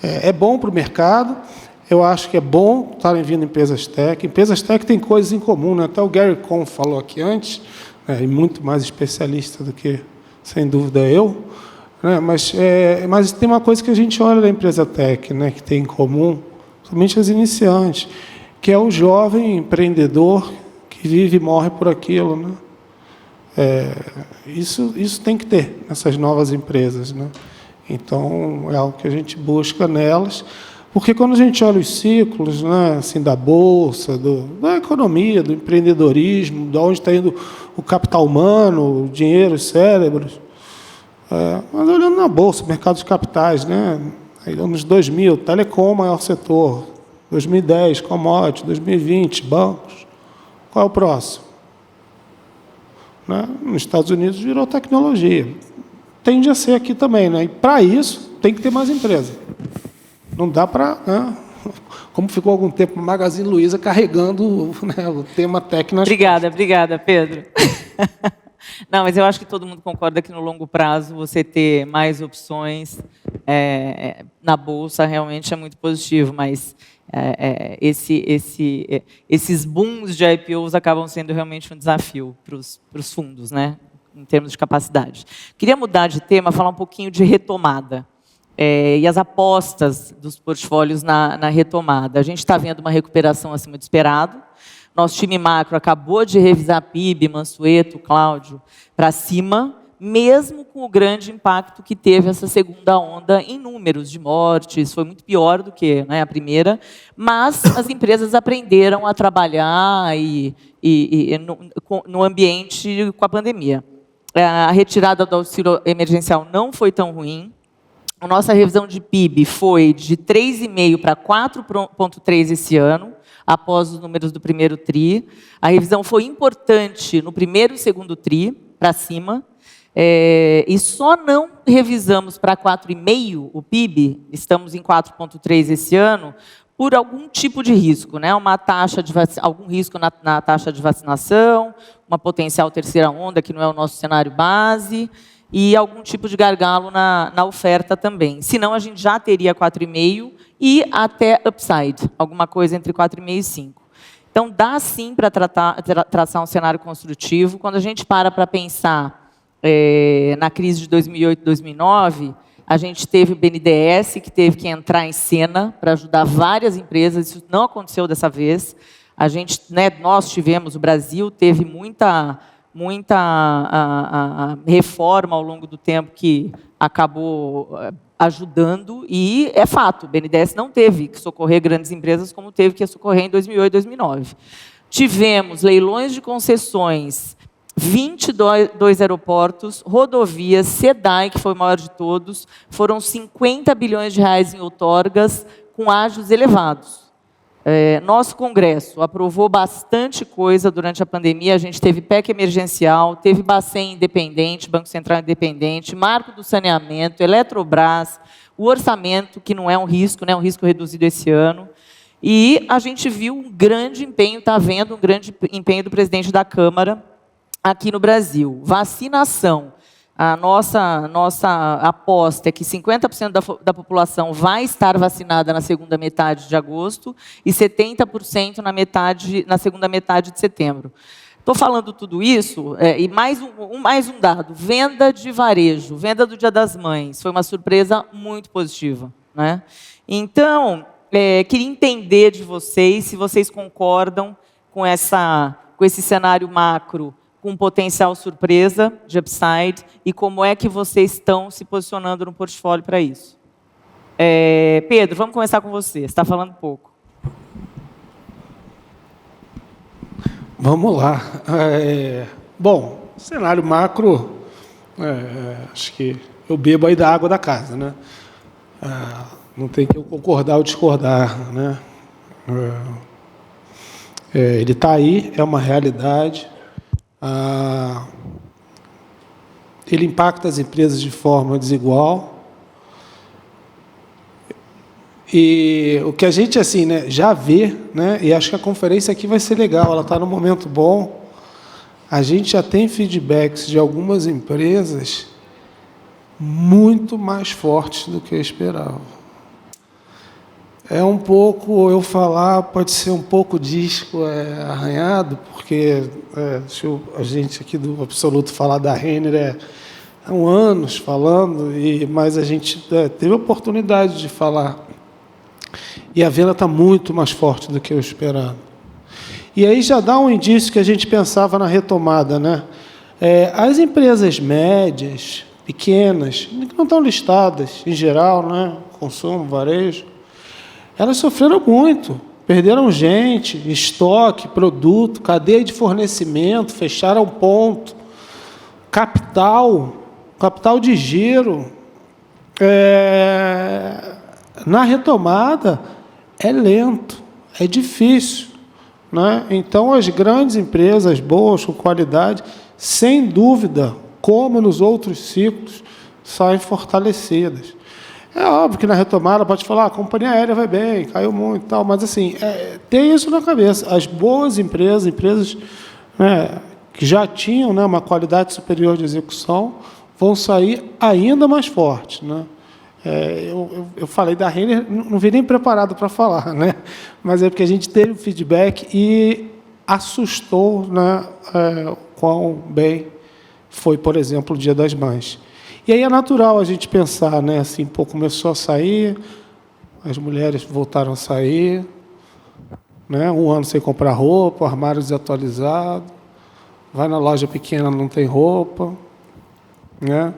É bom para o mercado. Eu acho que é bom estarem vindo empresas tech. Empresas tech têm coisas em comum, né? Até o Gary Cohn falou aqui antes, e muito mais especialista do que, sem dúvida, eu. Né? Mas tem uma coisa que a gente olha da empresa tech, né? Que tem em comum, somente as iniciantes, que é o jovem empreendedor que vive e morre por aquilo, né? Isso tem que ter nessas novas empresas, né? Então, é algo que a gente busca nelas, porque quando a gente olha os ciclos, né, assim, da bolsa, da economia, do empreendedorismo, de onde está indo o capital humano, o dinheiro, os cérebros, mas olhando na bolsa, mercado de capitais, né, aí, anos 2000, telecom, maior setor, 2010, commodities, 2020, bancos. Qual é o próximo? Né? Nos Estados Unidos virou tecnologia. Tende a ser aqui também, né? E para isso tem que ter mais empresa. Não dá para, né? Como ficou algum tempo o Magazine Luiza carregando, né, o tema tech nas costas. Obrigada, Pedro. Não, mas eu acho que todo mundo concorda que no longo prazo você ter mais opções na bolsa realmente é muito positivo, mas esses booms de IPOs acabam sendo realmente um desafio para os fundos, né, em termos de capacidade. Queria mudar de tema, falar um pouquinho de retomada e as apostas dos portfólios na retomada. A gente está vendo uma recuperação acima do esperado. Nosso time macro acabou de revisar PIB, Mansueto, Cláudio, para cima, mesmo com o grande impacto que teve essa segunda onda em números de mortes. Foi muito pior do que, né, a primeira, mas as empresas aprenderam a trabalhar no ambiente com a pandemia. A retirada do auxílio emergencial não foi tão ruim. A nossa revisão de PIB foi de 3,5 para 4,3 esse ano, após os números do primeiro TRI. A revisão foi importante no primeiro e segundo TRI, para cima, e só não revisamos para 4,5 o PIB, estamos em 4,3 esse ano, por algum tipo de risco, né? Algum risco na taxa de vacinação, uma potencial terceira onda, que não é o nosso cenário base, e algum tipo de gargalo na oferta também. Senão, a gente já teria 4,5 e até upside, alguma coisa entre 4,5 e 5. Então, dá sim para traçar um cenário construtivo. Quando a gente para pensar na crise de 2008 e 2009, a gente teve o BNDES, que teve que entrar em cena para ajudar várias empresas. Isso não aconteceu dessa vez. Nós tivemos, o Brasil teve muita reforma ao longo do tempo que acabou ajudando, e é fato, o BNDES não teve que socorrer grandes empresas como teve que socorrer em 2008 e 2009. Tivemos leilões de concessões, 22 aeroportos, rodovias, SEDAI, que foi o maior de todos, foram 50 bilhões de reais em outorgas com ágios elevados. Nosso Congresso aprovou bastante coisa durante a pandemia. A gente teve PEC emergencial, teve Bacen independente, Banco Central independente, Marco do Saneamento, Eletrobras, o orçamento, que não é um risco, né, um risco reduzido esse ano. E a gente viu um grande empenho, está vendo um grande empenho do presidente da Câmara aqui no Brasil. Vacinação. A nossa aposta é que 50% da população vai estar vacinada na segunda metade de agosto e 70% na segunda metade de setembro. Estou falando tudo isso, e mais um dado, venda de varejo, venda do Dia das Mães, foi uma surpresa muito positiva, né? Então, queria entender de vocês, se vocês concordam com esse cenário macro, com potencial surpresa de upside, e como é que vocês estão se posicionando no portfólio para isso. Pedro, vamos começar com você. Você está falando pouco. Vamos lá. Bom, cenário macro, acho que eu bebo aí da água da casa, né? Não tem que eu concordar ou discordar, né? Ele está aí, é uma realidade. Ele impacta as empresas de forma desigual. E o que a gente assim, né, já vê, né, e acho que a conferência aqui vai ser legal, ela está num momento bom. a gente já tem feedbacks de algumas empresas muito mais fortes do que eu esperava. É um pouco, eu falar, pode ser um pouco disco arranhado, porque a gente aqui do Absoluto falar da Renner há anos falando, mas a gente teve a oportunidade de falar. E a venda está muito mais forte do que eu esperava. E aí já dá um indício que a gente pensava na retomada, né? As empresas médias, pequenas, que não estão listadas em geral, né? Consumo, varejo, elas sofreram muito, perderam gente, estoque, produto, cadeia de fornecimento, fecharam ponto, capital de giro. Na retomada é lento, é difícil, né? Então, as grandes empresas boas, com qualidade, sem dúvida, como nos outros ciclos, saem fortalecidas. É óbvio que na retomada pode falar, a companhia aérea vai bem, caiu muito e tal, mas assim, tem isso na cabeça. As boas empresas, né, que já tinham, né, uma qualidade superior de execução, vão sair ainda mais fortes, né? Eu falei da Renner, não vim nem preparado para falar, né? Mas é porque a gente teve feedback e assustou, né, quão bem foi, por exemplo, o Dia das Mães. E aí é natural a gente pensar, né, assim, pô, começou a sair, as mulheres voltaram a sair, né, um ano sem comprar roupa, armário desatualizado, vai na loja pequena, não tem roupa, né?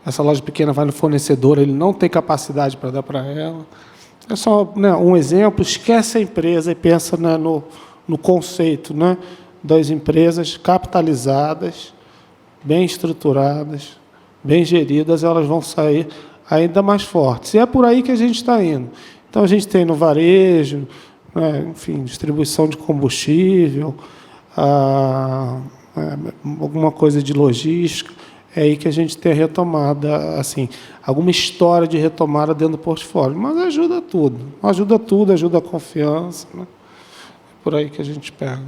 Essa loja pequena vai no fornecedor, ele não tem capacidade para dar para ela. É só, né, um exemplo, esquece a empresa e pensa, né, no conceito, né, das empresas capitalizadas, bem estruturadas, bem geridas, elas vão sair ainda mais fortes. E é por aí que a gente está indo. Então, a gente tem no varejo, né, enfim, distribuição de combustível, alguma coisa de logística. É aí que a gente tem a retomada, assim, alguma história de retomada dentro do portfólio. Mas ajuda tudo, ajuda a confiança, né? É por aí que a gente pega.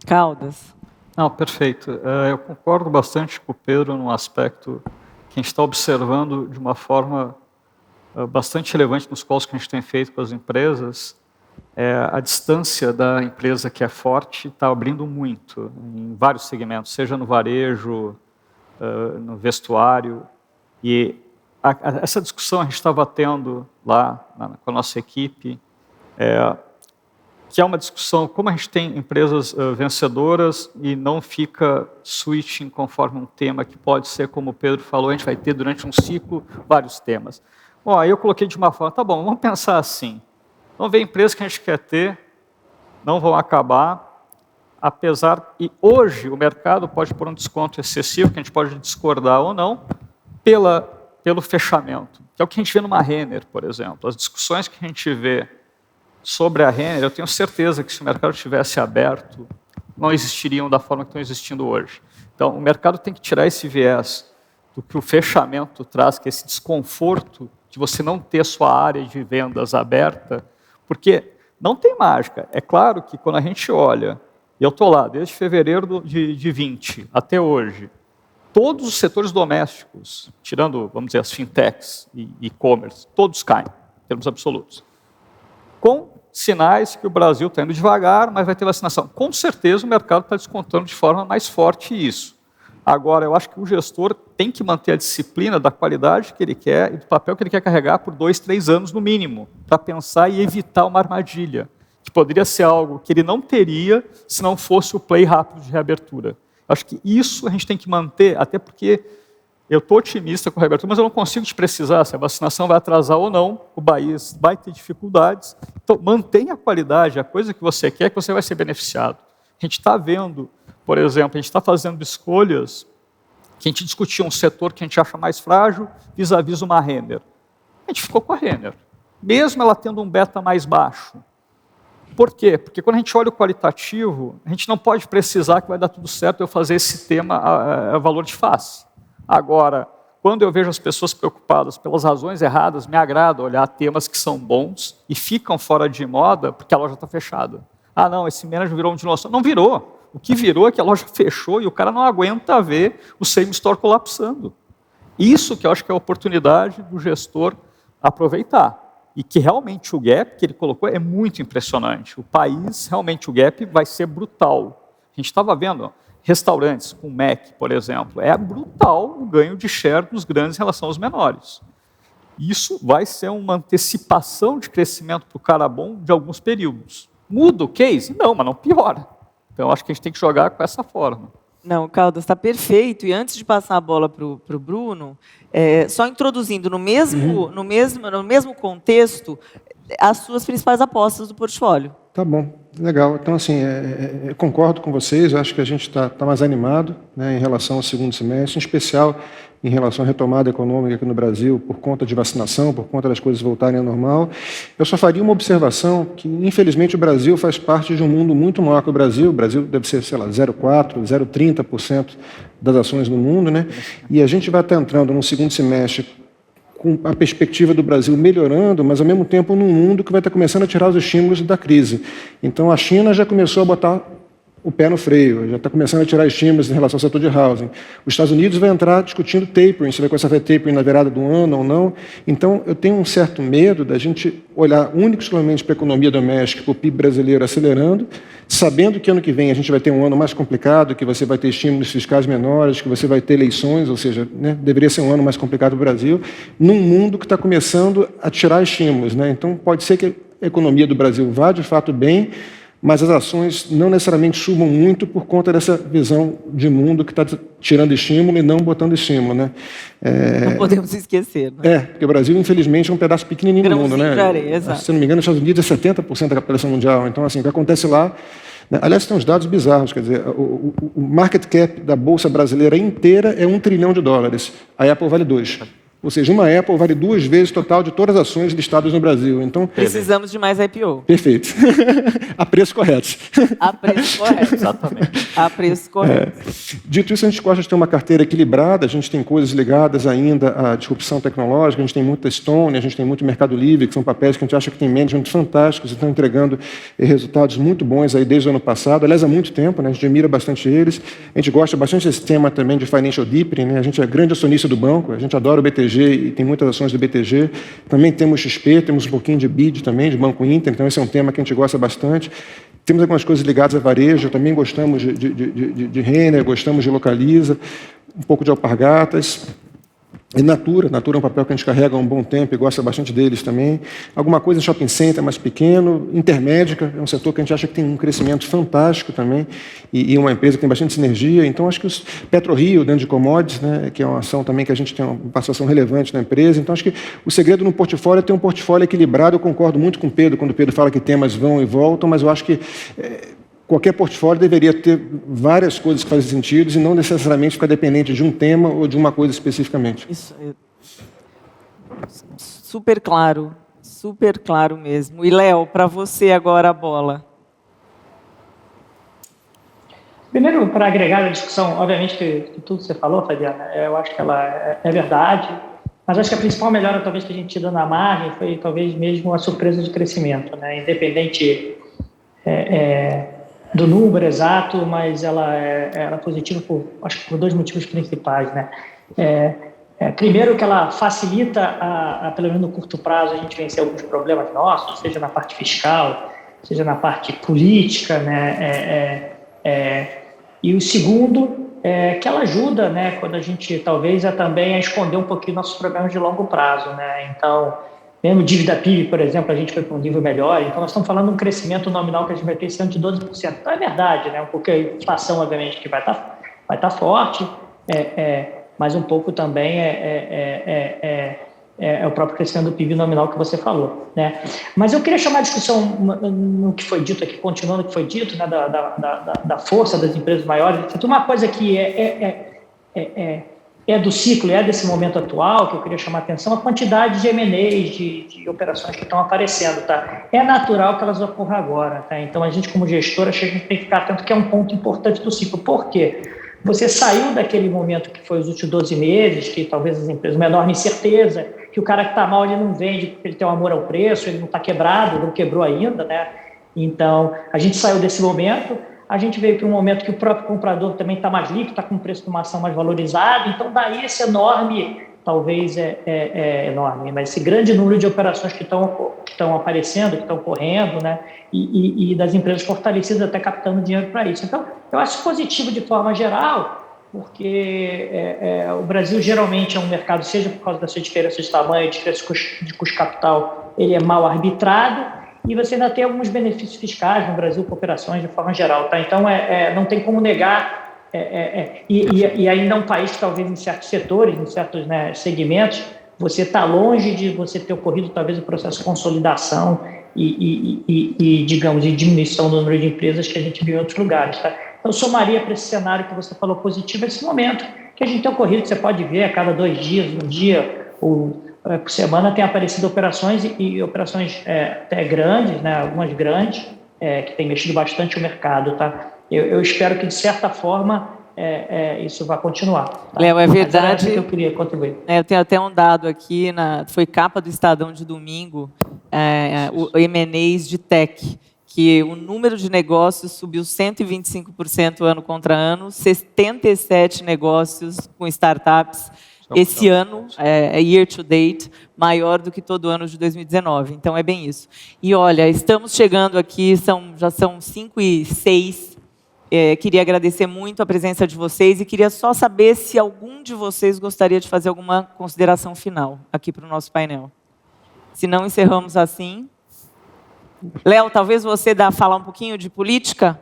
Caldas. Não, perfeito. Eu concordo bastante com o Pedro num aspecto que a gente está observando de uma forma bastante relevante nos calls que a gente tem feito com as empresas. A distância da empresa que é forte está abrindo muito em vários segmentos, seja no varejo, no vestuário. E essa discussão a gente estava tendo lá com a nossa equipe, que é uma discussão como a gente tem empresas vencedoras e não fica switching conforme um tema que pode ser, como o Pedro falou, a gente vai ter durante um ciclo vários temas. Bom, aí eu coloquei de uma forma, tá bom, vamos pensar assim. Vamos ver empresas que a gente quer ter, não vão acabar, apesar... E hoje o mercado pode pôr um desconto excessivo, que a gente pode discordar ou não, pelo fechamento. Que é o que a gente vê numa Renner, por exemplo. As discussões que a gente vê sobre a Renner, eu tenho certeza que se o mercado tivesse aberto, não existiriam da forma que estão existindo hoje. Então, o mercado tem que tirar esse viés do que o fechamento traz, que é esse desconforto de você não ter sua área de vendas aberta, porque não tem mágica. É claro que quando a gente olha, e eu estou lá desde fevereiro de 20 até hoje, todos os setores domésticos, tirando, vamos dizer, as fintechs e e-commerce, todos caem, em termos absolutos. Com sinais que o Brasil está indo devagar, mas vai ter vacinação. Com certeza o mercado está descontando de forma mais forte isso. Agora, eu acho que o gestor tem que manter a disciplina da qualidade que ele quer e do papel que ele quer carregar por 2, 3 anos no mínimo, para pensar e evitar uma armadilha, que poderia ser algo que ele não teria se não fosse o play rápido de reabertura. Acho que isso a gente tem que manter, até porque eu estou otimista com a reabertura, mas eu não consigo te precisar se a vacinação vai atrasar ou não, o país vai ter dificuldades. Então, mantenha a qualidade, a coisa que você quer, que você vai ser beneficiado. A gente está vendo, por exemplo, a gente está fazendo escolhas que a gente discutia um setor que a gente acha mais frágil, vis-à-vis uma Renner. A gente ficou com a Renner, mesmo ela tendo um beta mais baixo. Por quê? Porque quando a gente olha o qualitativo, a gente não pode precisar que vai dar tudo certo eu fazer esse tema a valor de face. Agora, quando eu vejo as pessoas preocupadas pelas razões erradas, me agrada olhar temas que são bons e ficam fora de moda porque a loja está fechada. Ah, não, esse manager virou um dinossauro. Não virou. O que virou é que a loja fechou e o cara não aguenta ver o same store colapsando. Isso que eu acho que é a oportunidade do gestor aproveitar. E que realmente o gap que ele colocou é muito impressionante. O país, realmente, o gap vai ser brutal. A gente estava vendo restaurantes com Mac, por exemplo. É brutal o ganho de share dos grandes em relação aos menores. Isso vai ser uma antecipação de crescimento para o cara bom de alguns períodos. Muda o case? Não, mas não piora. Então, acho que a gente tem que jogar com essa forma. Não, Caldas, está perfeito. E antes de passar a bola para o Bruno, só introduzindo no mesmo contexto as suas principais apostas do portfólio. Tá bom, legal. Então, assim, eu concordo com vocês, acho que a gente está mais animado, né, em relação ao segundo semestre, em especial em relação à retomada econômica aqui no Brasil, por conta de vacinação, por conta das coisas voltarem ao normal. Eu só faria uma observação que, infelizmente, o Brasil faz parte de um mundo muito maior que o Brasil. O Brasil deve ser, sei lá, 0,4%, 0,30% das ações no mundo, né? E a gente vai estar entrando no segundo semestre com a perspectiva do Brasil melhorando, mas, ao mesmo tempo, num mundo que vai estar começando a tirar os estímulos da crise. Então, a China já começou a botar o pé no freio, já está começando a tirar estímulos em relação ao setor de housing. Os Estados Unidos vai entrar discutindo tapering, se vai começar a fazer tapering na virada do ano ou não. Então, eu tenho um certo medo da gente olhar única e exclusivamente para a economia doméstica, para o PIB brasileiro acelerando, sabendo que ano que vem a gente vai ter um ano mais complicado, que você vai ter estímulos fiscais menores, que você vai ter eleições, ou seja, né, deveria ser um ano mais complicado para o Brasil, num mundo que está começando a tirar estímulos, né? Então, pode ser que a economia do Brasil vá, de fato, bem, mas as ações não necessariamente subam muito por conta dessa visão de mundo que está tirando estímulo e não botando estímulo, né? Não podemos esquecer, né? Porque o Brasil, infelizmente, é um pedaço pequenininho do mundo, né? De areia, exato. Se não me engano, os Estados Unidos é 70% da capitalização mundial. Então, assim, o que acontece lá... Né? Aliás, tem uns dados bizarros, quer dizer, o market cap da Bolsa brasileira inteira é $1 trilhão. A Apple vale 2. Ou seja, uma Apple vale 2 vezes o total de todas as ações listadas no Brasil. Então, precisamos de mais IPO. Perfeito. A preço correto. A preço correto. Exatamente. A preço correto. Dito isso, a gente gosta de ter uma carteira equilibrada, a gente tem coisas ligadas ainda à disrupção tecnológica, a gente tem muita Stone, a gente tem muito Mercado Livre, que são papéis que a gente acha que tem management fantásticos e estão entregando resultados muito bons aí desde o ano passado, aliás, há muito tempo, né? A gente admira bastante eles. A gente gosta bastante desse tema também de financial deepening, né? A gente é grande acionista do banco, a gente adora o BTG e tem muitas ações do BTG. Também temos XP, temos um pouquinho de BID também, de Banco Inter, então esse é um tema que a gente gosta bastante. Temos algumas coisas ligadas a varejo, também gostamos de Renner, gostamos de Localiza, um pouco de Alpargatas. E Natura é um papel que a gente carrega há um bom tempo e gosta bastante deles também. Alguma coisa em shopping center mais pequeno, Intermédica, é um setor que a gente acha que tem um crescimento fantástico também e uma empresa que tem bastante sinergia. Então, acho que os PetroRio, dentro de commodities, né, que é uma ação também que a gente tem uma participação relevante na empresa. Então, acho que o segredo no portfólio é ter um portfólio equilibrado. Eu concordo muito com o Pedro, quando o Pedro fala que temas vão e voltam, mas eu acho que qualquer portfólio deveria ter várias coisas que fazem sentido e não necessariamente ficar dependente de um tema ou de uma coisa especificamente. Isso é super claro mesmo. E, Léo, para você agora a bola. Primeiro, para agregar a discussão, obviamente que tudo que você falou, Fabiana, eu acho que ela é verdade, mas acho que a principal melhora talvez que a gente deu na margem foi talvez mesmo a surpresa de crescimento, né? Independente do número exato, mas ela é positiva acho que por 2 motivos principais, né? Primeiro, que ela facilita, pelo menos no curto prazo, a gente vencer alguns problemas nossos, seja na parte fiscal, seja na parte política, né? E o segundo é que ela ajuda, né? Quando a gente talvez também a esconder um pouquinho nossos problemas de longo prazo, né? Então, mesmo dívida PIB, por exemplo, a gente foi para um nível melhor. Então, nós estamos falando de um crescimento nominal que a gente vai ter esse ano de 12%. Então, é verdade, né? Porque a inflação, obviamente, que vai estar forte, mas um pouco também é o próprio crescimento do PIB nominal que você falou, né? Mas eu queria chamar a discussão no que foi dito aqui, continuando o que foi dito, né? Da força das empresas maiores. Tem uma coisa que é do ciclo, é desse momento atual, que eu queria chamar a atenção, a quantidade de M&As, de operações que estão aparecendo, tá? É natural que elas ocorram agora, tá? Então, a gente, como gestor, acho que a gente tem que ficar atento que é um ponto importante do ciclo. Por quê? Você saiu daquele momento que foi os últimos 12 meses, que talvez as empresas, uma enorme incerteza, que o cara que está mal, ele não vende porque ele tem um amor ao preço, ele não está quebrado, não quebrou ainda, né? Então, a gente saiu desse momento. a gente veio para um momento que o próprio comprador também está mais líquido, está com o preço de uma ação mais valorizado, então daí esse enorme, talvez enorme, mas esse grande número de operações que estão aparecendo, que estão correndo, né, e das empresas fortalecidas até captando dinheiro para isso. Então, eu acho positivo de forma geral, porque o Brasil geralmente é um mercado, seja por causa dessa diferença de tamanho, diferença de custo de capital, ele é mal arbitrado, e você ainda tem alguns benefícios fiscais no Brasil com operações de forma geral, tá? Então, não tem como negar, e ainda é um país que talvez em certos setores, em certos, né, segmentos, você está longe de você ter ocorrido talvez o processo de consolidação digamos, de diminuição do número de empresas que a gente viu em outros lugares, tá? Então, somaria para esse cenário que você falou positivo, esse momento que a gente tem ocorrido, que você pode ver a cada 2 dias, um dia ou por semana tem aparecido operações e operações até grandes, né, algumas grandes, que têm mexido bastante o mercado, tá? Eu espero que, de certa forma, isso vai continuar. Tá? Léo, é verdade. Mas que eu queria contribuir. Eu tenho até um dado aqui, foi capa do Estadão de domingo, o M&As de tech, que o número de negócios subiu 125% ano contra ano, 77 negócios com startups esse ano, year to date, maior do que todo ano de 2019. Então, é bem isso. E, olha, estamos chegando aqui, já são 5h06. Queria agradecer muito a presença de vocês e queria só saber se algum de vocês gostaria de fazer alguma consideração final aqui para o nosso painel. Se não, encerramos assim. Léo, talvez você falar um pouquinho de política?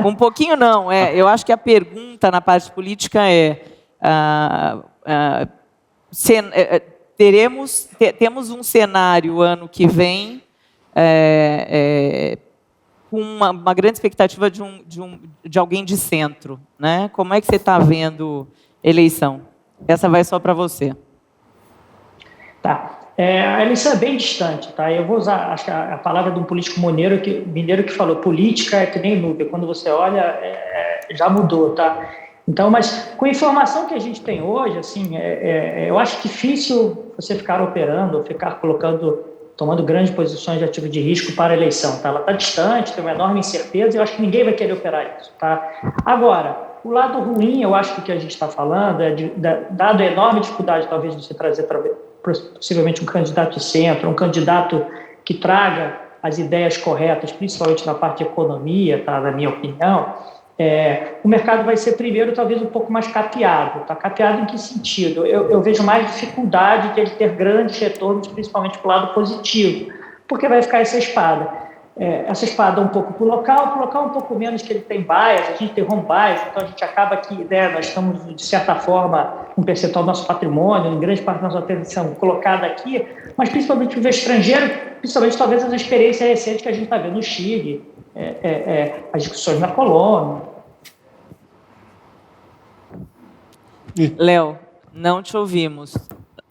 Um pouquinho não, eu acho que a pergunta na parte política temos um cenário ano que vem com uma grande expectativa de alguém de centro, né? Como é que você está vendo eleição? Essa vai só para você. Tá. A eleição é bem distante, tá? Eu vou usar, acho que a palavra de um político mineiro que falou, política é que nem nuvem, quando você olha, já mudou, tá? Então, mas com a informação que a gente tem hoje, assim, eu acho difícil você ficar operando, ficar tomando grandes posições de ativo de risco para a eleição, tá? Ela está distante, tem uma enorme incerteza, e eu acho que ninguém vai querer operar isso, tá? Agora, o lado ruim, eu acho que o que a gente está falando dado a enorme dificuldade, talvez, de você trazer para possivelmente um candidato de centro, um candidato que traga as ideias corretas, principalmente na parte de economia, tá? Na minha opinião, o mercado vai ser primeiro talvez um pouco mais capeado. Tá? Capeado em que sentido? Eu vejo mais dificuldade de ele ter grandes retornos, principalmente para o lado positivo, porque vai ficar essa espada. Essa espada um pouco para o local um pouco menos, que ele tem bias, a gente tem home bias, então a gente acaba que, né, nós estamos, de certa forma, um percentual do nosso patrimônio, em grande parte da nossa atenção colocada aqui, mas principalmente o estrangeiro, principalmente talvez as experiências recentes que a gente está vendo no Chile, as discussões na Colômbia. Léo, não te ouvimos.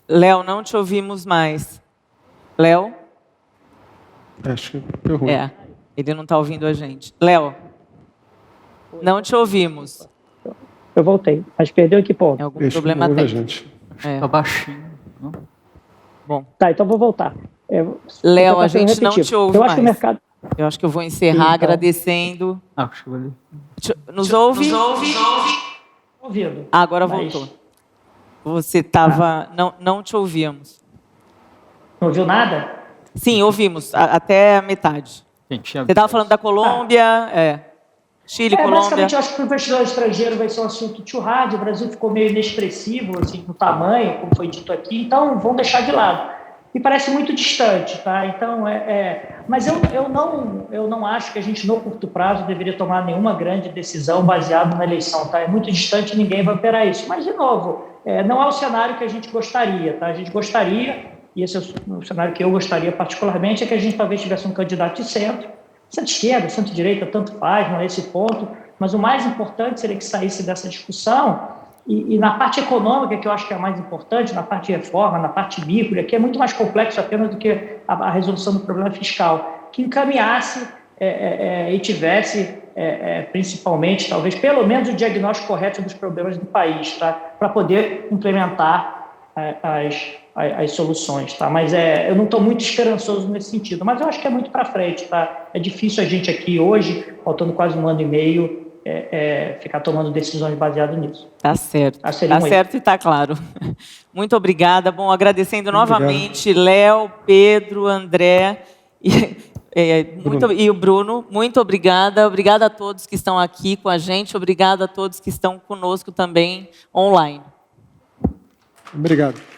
Léo, não te ouvimos mais. Léo? Acho que deu ruim. Ele não está ouvindo a gente. Léo, não te ouvimos. Eu voltei, mas perdeu que ponto? Algum problema técnico. Está baixinho. Não? Bom. Tá, então vou voltar. Léo, a gente não te ouve mais. Acho que o mercado... Eu acho que eu vou encerrar agradecendo. Chegou ali. Nos ouve? Ouvindo. Agora voltou. Você estava... Não te ouvíamos. Não ouviu nada? Sim, ouvimos, até a metade. Você estava falando da Colômbia, Chile, Colômbia. Basicamente, eu acho que o investidor estrangeiro vai ser um assunto too hard. O Brasil ficou meio inexpressivo, assim, no tamanho, como foi dito aqui, então vão deixar de lado. Me parece muito distante, tá? Então, mas eu não acho que a gente, no curto prazo, deveria tomar nenhuma grande decisão baseada na eleição, tá? É muito distante, ninguém vai operar isso. Mas, de novo, não é o cenário que a gente gostaria, tá? A gente gostaria... E esse é o cenário que eu gostaria particularmente, é que a gente talvez tivesse um candidato de centro-esquerda, centro-direita, tanto faz, não é esse ponto, mas o mais importante seria que saísse dessa discussão e na parte econômica, que eu acho que é a mais importante, na parte de reforma, na parte micro, que é muito mais complexo apenas do que a resolução do problema fiscal, que encaminhasse e tivesse, principalmente, talvez, pelo menos o diagnóstico correto dos problemas do país, tá? Para poder implementar as soluções, tá? Mas eu não estou muito esperançoso nesse sentido, mas eu acho que é muito para frente, tá? É difícil a gente aqui hoje, faltando quase 1 ano e meio, ficar tomando decisões baseadas nisso. Tá certo. Tá Certo e tá claro. Muito obrigada. Bom, agradecendo Muito novamente Léo, Pedro, André e o Bruno. Muito obrigada. Obrigada a todos que estão aqui com a gente. Obrigada a todos que estão conosco também online. Obrigado.